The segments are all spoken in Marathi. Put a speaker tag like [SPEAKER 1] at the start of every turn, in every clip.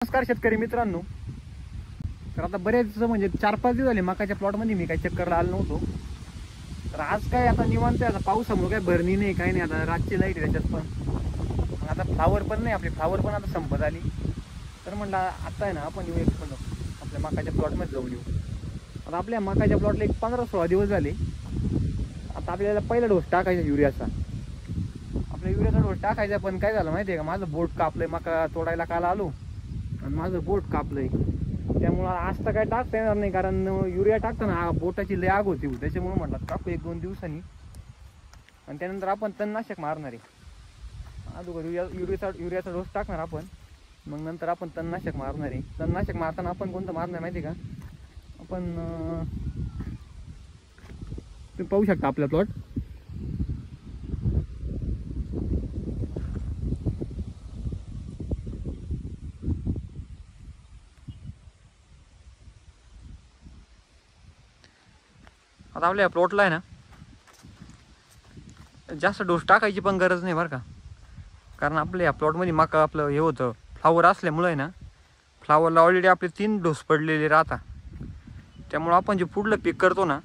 [SPEAKER 1] नमस्कार शेतकरी मित्रांनो. तर आता बरेच म्हणजे 4-5 दिवस झाले मकाच्या प्लॉटमध्ये मी काही चक्करला आलो नव्हतो. तर आज काय आता निवांत आहे. आता पावसामुळे काय भरणी नाही काही नाही. आता रातची लाईट आहे त्याच्यात पण. मग आता फ्लावर पण नाही, आपली फ्लावर पण आता संपत आली. तर म्हणलं आता आहे ना आपण येऊ एक पण आपल्या मकाच्या प्लॉटमध्ये जाऊन येऊ. आता आपल्या मकाच्या प्लॉटला एक 15-16 दिवस झाले. आता आपल्याला पहिला डोस टाकायचा युरियाचा. आपल्या युरियाचा डोस टाकायचा, पण काय झालं माहिती आहे का, माझं बोट कापलंय. मका तोडायला काल आलो आणि माझं बोट कापलंय. त्यामुळं आज तर काय टाकता येणार नाही, कारण युरिया टाकताना बोटाची लय आग होती. त्याच्यामुळे म्हटलं टाकू 1-2 दिवसांनी आणि त्यानंतर आपण तणनाशक मारणार आहे. अगोदर युरियाचा डोस टाकणार आपण, मग नंतर आपण तणनाशक मारणार आहे. तणनाशक मारताना आपण कोणतं मारणार माहिती आहे का, आपण तुम्ही पाहू शकता आपला प्लॉट. आता आपल्या प्लॉटला आहे ना जास्त डोस टाकायची पण गरज नाही बरं का, कारण आपल्या या प्लॉटमध्ये मका आपलं हे होतं फ्लावर असल्यामुळं आहे ना, फ्लावरला ऑलरेडी आपले 3 डोस पडलेले राहतात. त्यामुळं आपण जे पुढलं पीक करतो ना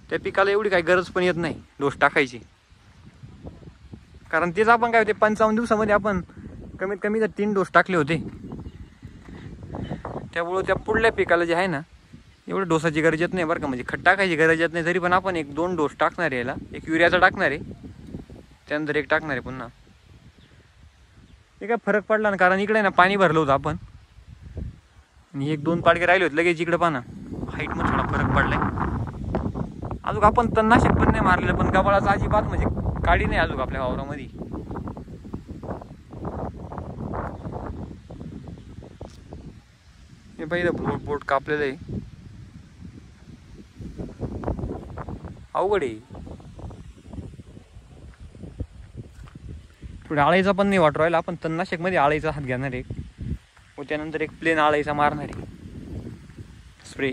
[SPEAKER 1] त्या पिकाला एवढी काही गरज पण येत नाही डोस टाकायची, कारण तेच आपण काय होते 55 दिवसामध्ये आपण कमीत कमी 3 डोस टाकले होते. त्यामुळं त्या पुढल्या पिकाला जे आहे ना एवढं डोसाची गरज येत नाही बरं का, म्हणजे खत टाकायची गरज येत नाही. तरी पण आपण 1-2 डोस टाकणार आहे याला. एक युरियाचा टाकणार आहे, त्यानंतर एक टाकणार आहे पुन्हा. ते काय फरक पडला ना, कारण इकडे ना पाणी भरलं होतं आपण आणि 1-2 पाडके राहिले होते. लगेच इकडे पाना हाईटमध्ये थोडा फरक पडलाय. अजून आपण तणनाशक पण नाही मारलेलं, पण गबाळाचा अजिबात म्हणजे काडी नाही अजून आपल्या वावरामध्ये. हे पहिलं बोट कापलेलं आहे. अवघड आहे. थोड्या आळीचा पण नाही वाटू राहिला. आपण तणनाशक मध्ये आळीचा हात घेणार आहे व त्यानंतर एक प्लेन आळीचा मारणार आहे स्प्रे.